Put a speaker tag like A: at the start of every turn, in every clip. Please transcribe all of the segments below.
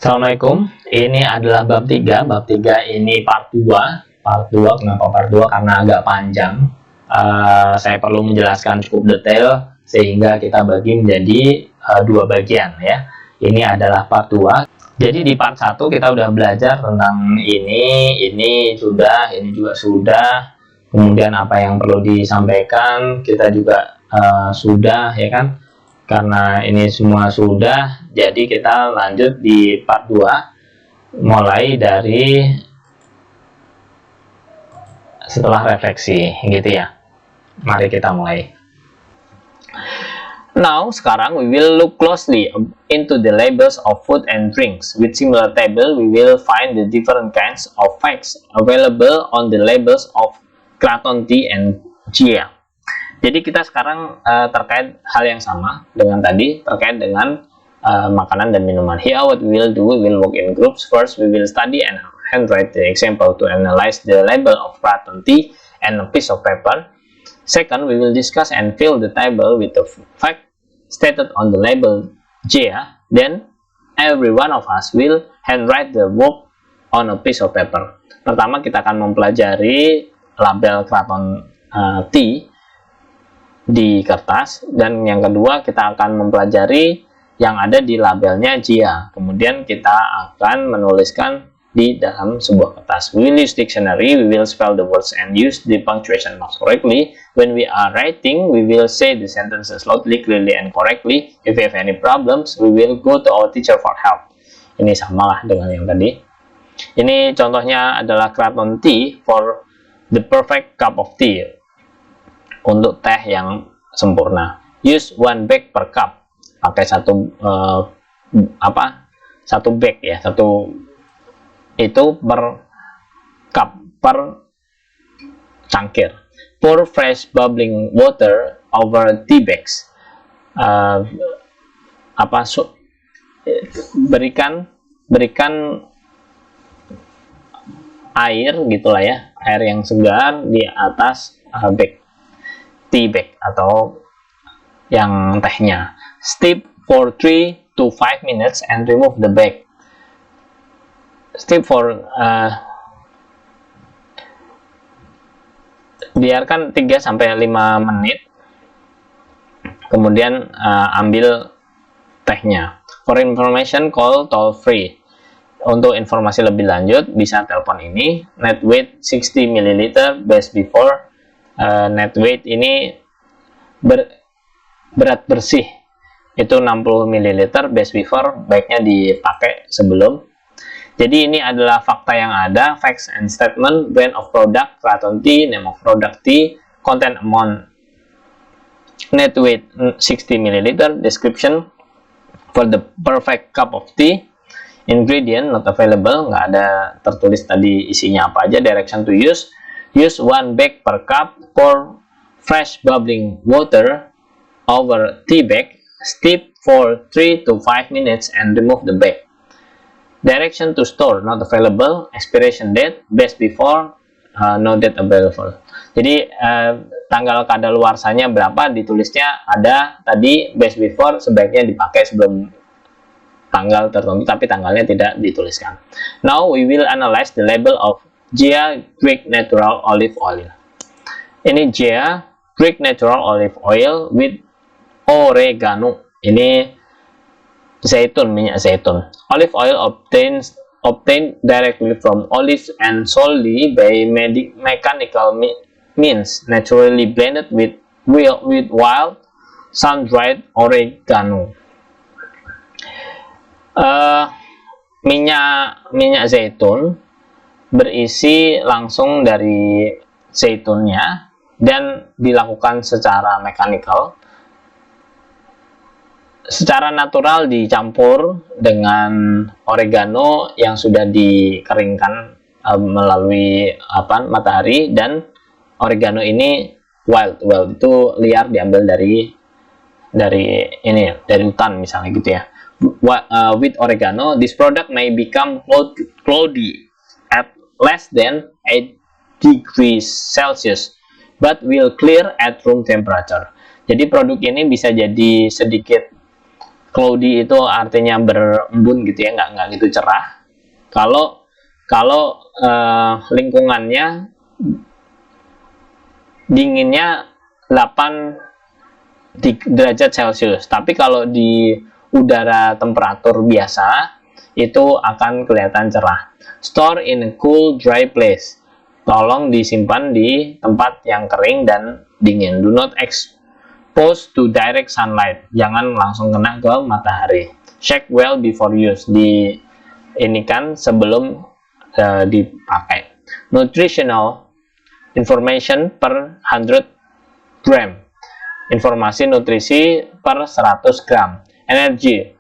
A: Assalamualaikum. Ini adalah bab 3. Bab 3 ini part 2. Part 2, kenapa part 2? Karena agak panjang. Saya perlu menjelaskan cukup detail sehingga kita bagi menjadi dua bagian ya. Ini adalah part 2. Jadi di part 1 kita udah belajar tentang ini sudah, ini juga sudah. Kemudian apa yang perlu disampaikan kita juga sudah ya kan. Karena ini semua sudah, jadi kita lanjut di part 2 mulai dari setelah refleksi gitu ya. Mari kita mulai. Now, sekarang we will look closely into the labels of food and drinks. With similar table, we will find the different kinds of facts available on the labels of Kraton tea and Jia. Jadi kita sekarang terkait hal yang sama dengan tadi, terkait dengan makanan dan minuman. Here what we will do, we will work in groups. First, we will study and handwrite the example to analyze the label of Kraton tea and a piece of paper. Second, we will discuss and fill the table with the fact stated on the label Jia. Then, every one of us will handwrite the work on a piece of paper. Pertama, kita akan mempelajari label Kraton tea di kertas, dan yang kedua kita akan mempelajari yang ada di labelnya Jia. Kemudian kita akan menuliskan di dalam sebuah kertas. We will use dictionary, we will spell the words and use the punctuation marks correctly. When we are writing, we will say the sentences loudly, clearly, and correctly. If we have any problems, we will go to our teacher for help. Ini samalah dengan yang tadi. Ini contohnya adalah Kraton tea for the perfect cup of tea. Untuk teh yang sempurna. Use one bag per cup. Pakai satu satu bag ya, satu itu per cup, per cangkir. Pour fresh bubbling water over tea bags. Berikan air gitulah ya, air yang segar di atas bag. Tea bag atau yang tehnya. Steep for 3 to 5 minutes and remove the bag. Steep for biarkan 3 sampai 5 menit. Kemudian ambil tehnya. For information, call toll free. Untuk informasi lebih lanjut bisa telepon ini. Net weight 60 ml best before. Net weight ini berat bersih itu 60 ml best before, baiknya dipakai sebelum. Jadi ini adalah fakta yang ada, facts and statement, brand of product Kraton tea, name of product tea, content amount, net weight 60 ml, description for the perfect cup of tea, ingredient not available, nggak ada tertulis tadi isinya apa aja, direction to use. Use one bag per cup, pour fresh bubbling water over tea bag, steep for 3 to 5 minutes and remove the bag. Direction to store, not available, expiration date, best before, no date available. Jadi tanggal kadaluarsanya berapa ditulisnya ada tadi, best before sebaiknya dipakai sebelum tanggal tertentu, tapi tanggalnya tidak dituliskan. Now we will analyze the label of Jia Greek Natural Olive Oil. Ini Jia Greek Natural Olive Oil with oregano. Ini zaitun, minyak zaitun. Olive oil obtained directly from olives and solely by mechanical means, naturally blended with wild sun-dried oregano. Minyak zaitun berisi langsung dari zaitunnya dan dilakukan secara mekanikal, secara natural dicampur dengan oregano yang sudah dikeringkan melalui matahari, dan oregano ini wild itu liar, diambil dari hutan misalnya gitu ya. With oregano, this product may become cloudy at less than 8 degrees Celsius but will clear at room temperature. Jadi produk ini bisa jadi sedikit cloudy itu artinya berembun gitu ya, nggak gitu cerah. Kalau lingkungannya dinginnya 8 derajat Celcius, tapi kalau di udara temperatur biasa itu akan kelihatan cerah. Store in a cool dry place, tolong disimpan di tempat yang kering dan dingin. Do not expose to direct sunlight, jangan langsung kena ke matahari. Check well before use, ini kan sebelum dipakai. Nutritional information per 100 gram, informasi nutrisi per 100 gram. Energy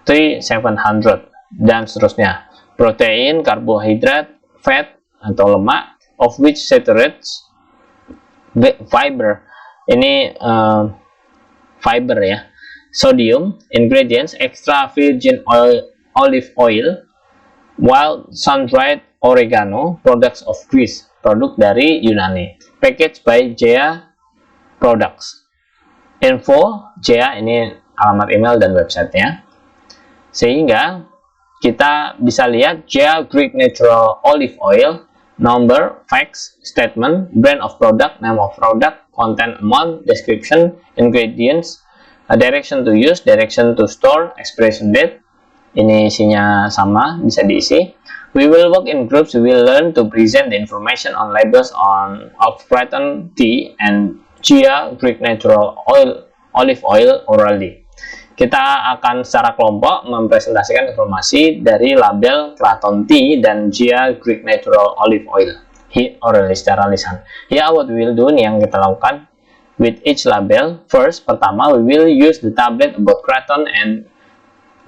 A: 3700 dan seterusnya. Protein, karbohidrat, fat atau lemak, of which saturates, fiber, ini fiber ya. Sodium, ingredients, extra virgin olive oil, wild sun-dried oregano, products of Greece, produk dari Yunani. Packaged by Jaya Products. Info Jaya, ini alamat email dan websitenya. Sehingga kita bisa lihat Jaya Greek Natural Olive Oil, number, facts, statement, brand of product, name of product, content, amount, description, ingredients, direction to use, direction to store, expiration date. Ini isinya sama, bisa diisi. We will work in groups. We will learn to present the information on labels of Kraton tea and Jaya Greek Natural Olive Oil orally. Kita akan secara kelompok mempresentasikan informasi dari label Kraton tea dan Jaya Greek Natural Olive Oil orally, secara lisan. Here what we will do, nih yang kita lakukan with each label. First, pertama, we will use the tablet about Kraton and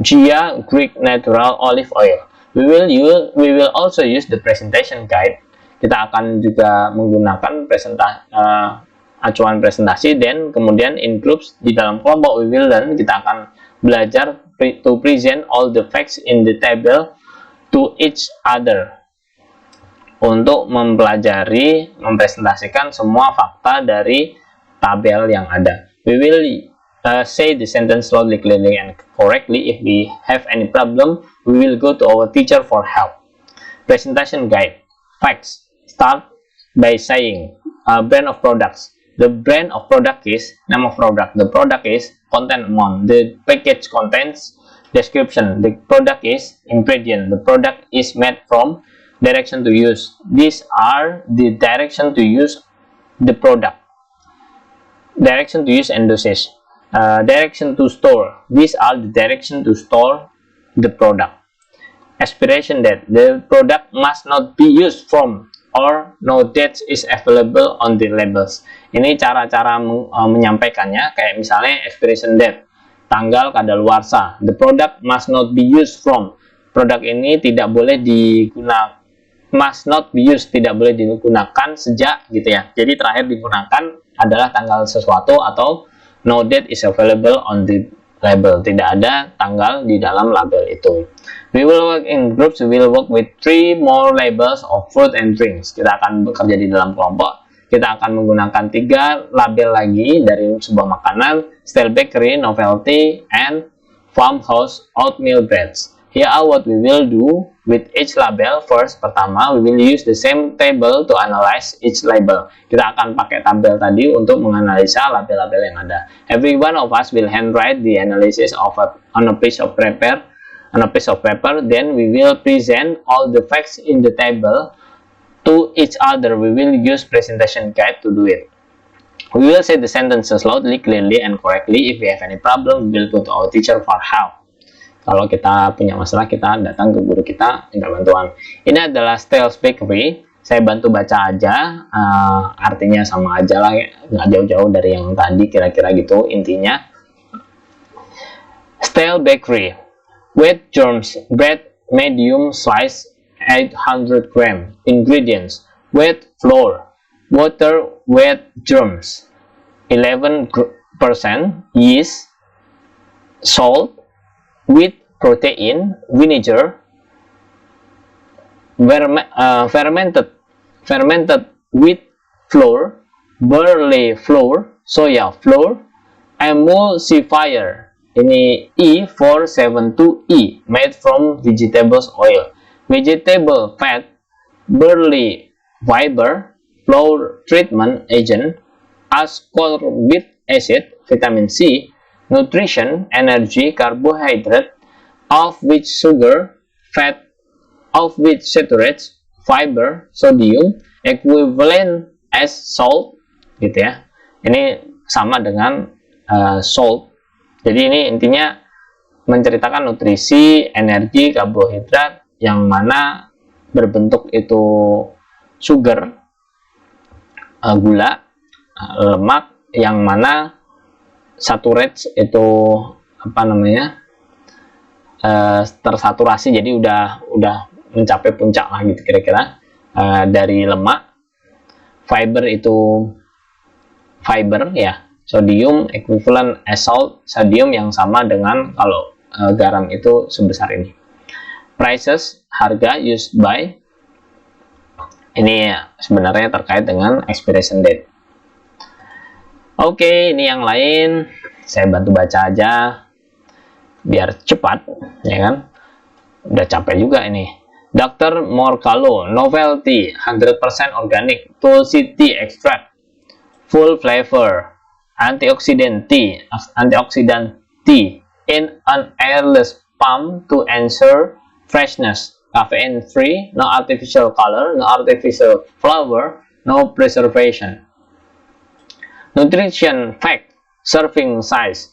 A: Jaya Greek Natural Olive Oil. We will also use the presentation guide. Kita akan juga menggunakan acuan presentasi, dan kemudian in groups, di dalam kelompok, we will learn, kita akan belajar to present all the facts in the table to each other, untuk mempelajari, mempresentasikan semua fakta dari tabel yang ada. We will say the sentence slowly, clearly, and correctly. If we have any problem, we will go to our teacher for help. Presentation guide. Facts. Start by saying brand of products. The brand of product is, name of product. The product is, content amount. The package contains, description. The product is, ingredient. The product is made from, direction to use. These are the direction to use the product. Direction to use and dosage. Direction to store. These are the direction to store the product. Expiration date. The product must not be used from, or no date is available on the labels. Ini cara-cara menyampaikannya, kayak misalnya expiration date, tanggal kadaluarsa. The product must not be used from. Produk ini tidak boleh digunakan, must not be used, tidak boleh digunakan sejak, gitu ya. Jadi terakhir digunakan adalah tanggal sesuatu, atau no date is available on the label. Tidak ada tanggal di dalam label itu. We will work in groups. We will work with 3 more labels of food and drinks. Kita akan bekerja di dalam kelompok. Kita akan menggunakan 3 label lagi dari sebuah makanan: stale bakery, novelty, and farmhouse oatmeal breads. Here are what we will do with each label. First, pertama, we will use the same table to analyze each label. Kita akan pakai tabel tadi untuk menganalisa label-label yang ada. Every one of us will handwrite the analysis on a piece of paper. Then we will present all the facts in the table to each other. We will use presentation guide to do it. We will say the sentences loudly, clearly, and correctly. If we have any problem, we will go to our teacher for help. Kalau kita punya masalah, kita datang ke guru kita minta bantuan. Ini adalah Stale Bakery. Saya bantu baca aja, artinya sama aja lah, nggak jauh-jauh dari yang tadi, kira-kira gitu intinya. Stale Bakery. Wheat germs, bread medium slice 800 gram. Ingredients: wheat flour, water, wheat germs 11%, yeast, salt, wheat protein, vinegar, fermented wheat flour, barley flour, soya flour, emulsifier, ini E472E made from vegetables oil, vegetable fat, barley fiber, flour treatment agent, ascorbic acid, vitamin C, nutrition, energy, carbohydrate, of which sugar, fat, of which saturates, fiber, sodium, equivalent as salt, gitu ya. Ini sama dengan salt. Jadi ini intinya menceritakan nutrisi, energi, karbohidrat yang mana berbentuk itu sugar, gula, lemak, yang mana saturates itu apa namanya, tersaturasi, jadi udah mencapai puncak lah gitu kira-kira, dari lemak. Fiber itu fiber ya, sodium equivalent as salt, sodium yang sama dengan kalau garam itu sebesar ini. Prices, harga, used by, ini sebenarnya terkait dengan expiration date. Oke, ini yang lain saya bantu baca aja biar cepat, ya kan? Udah capek juga ini. Dr. Morcalo, novelty, 100% organic, tulsi tea extract, full flavor, antioxidant tea, in an airless pump to ensure freshness, caffeine free, no artificial color, no artificial flavor, no preservation. Nutrition fact, serving size,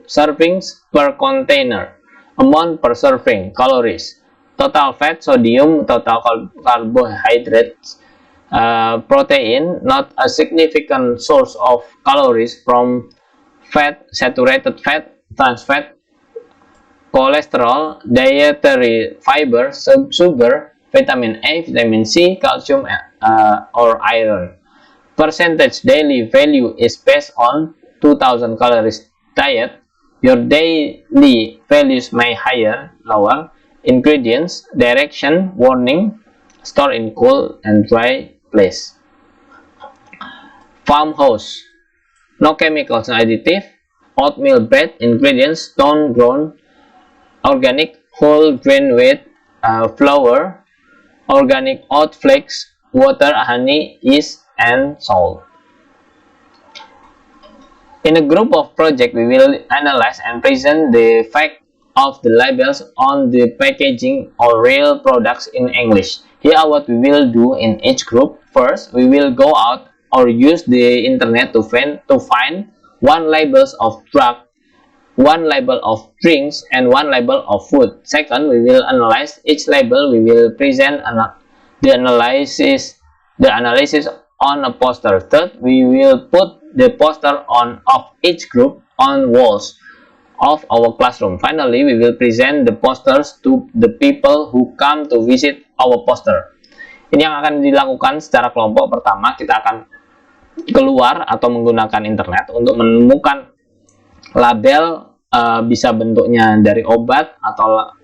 A: servings per container, amount per serving, calories, total fat, sodium, total carbohydrates, protein, not a significant source of calories from fat, saturated fat, trans fat, cholesterol, dietary fiber, sugar, vitamin A, vitamin C, calcium, or iron. Percentage daily value is based on 2000 calories diet. Your daily values may higher, lower. Ingredients, direction, warning, store in cool and dry place. Farmhouse, no chemicals, no additive. Oatmeal bread, ingredients, stone grown, organic, whole grain wheat, flour, organic oat flakes, water, honey, yeast, and salt. In a group of project, we will analyze and present the fact of the labels on the packaging or real products in English. Here are what we will do in each group. First, we will go out or use the internet to find one labels of drug, one label of drinks, and one label of food. Second, we will analyze each label. We will present the analysis on a poster. Third, we will put the poster of each group on walls of our classroom. Finally, we will present the posters to the people who come to visit our poster. Ini yang akan dilakukan secara kelompok. Pertama, kita akan keluar atau menggunakan internet untuk menemukan label, bisa bentuknya dari obat atau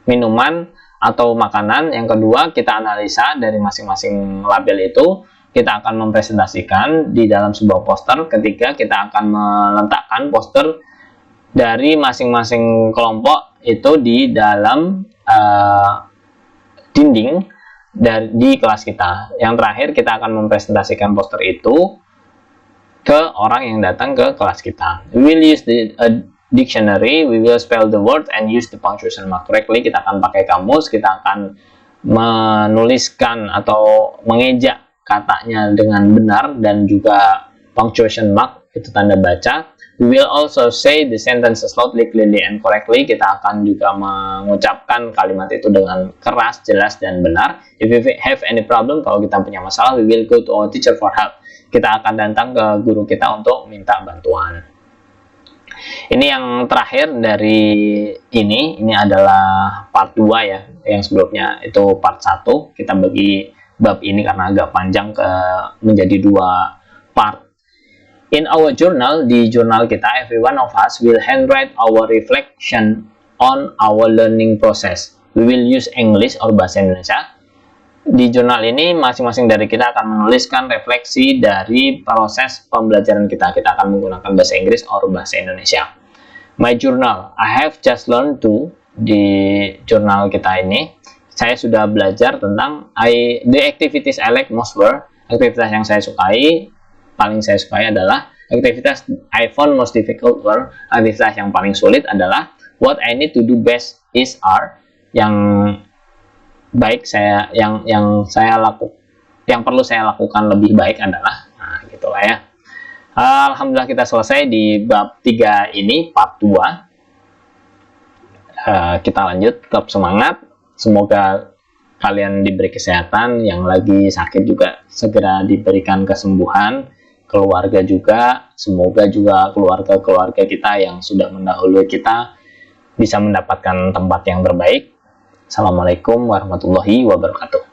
A: minuman atau makanan. Yang kedua, kita analisa dari masing-masing label itu. Kita akan mempresentasikan di dalam sebuah poster. Ketiga, kita akan meletakkan poster dari masing-masing kelompok itu di dalam dinding di kelas kita. Yang terakhir, kita akan mempresentasikan poster itu ke orang yang datang ke kelas kita. We will use the dictionary, we will spell the word and use the punctuation mark correctly. Kita akan pakai kamus, kita akan menuliskan atau mengejak katanya dengan benar, dan juga punctuation mark itu tanda baca. We will also say the sentences loudly, clearly, and correctly. Kita akan juga mengucapkan kalimat itu dengan keras, jelas, dan benar. If we have any problem, kalau kita punya masalah, we will go to our teacher for help. Kita akan datang ke guru kita untuk minta bantuan. Ini yang terakhir dari ini adalah part 2 ya. Yang sebelumnya itu part 1. Kita bagi bab ini karena agak panjang menjadi 2 part. In our journal, di jurnal kita, every one of us will handwrite our reflection on our learning process. We will use English or bahasa Indonesia. Di jurnal ini, masing-masing dari kita akan menuliskan refleksi dari proses pembelajaran kita. Kita akan menggunakan bahasa Inggris atau bahasa Indonesia. My journal, I have just learned to, di jurnal kita ini saya sudah belajar tentang the activities I like most were, aktivitas yang saya sukai, paling saya sukai adalah, aktivitas I found most difficult were, aktivitas yang paling sulit adalah, what I need to do best is are, yang baik saya, yang perlu saya lakukan lebih baik adalah, nah gitulah ya. Alhamdulillah kita selesai di bab 3 ini, part 2. Kita lanjut, tetap semangat. Semoga kalian diberi kesehatan, yang lagi sakit juga segera diberikan kesembuhan, keluarga juga, semoga juga keluarga-keluarga kita yang sudah mendahului kita bisa mendapatkan tempat yang terbaik. Assalamualaikum warahmatullahi wabarakatuh.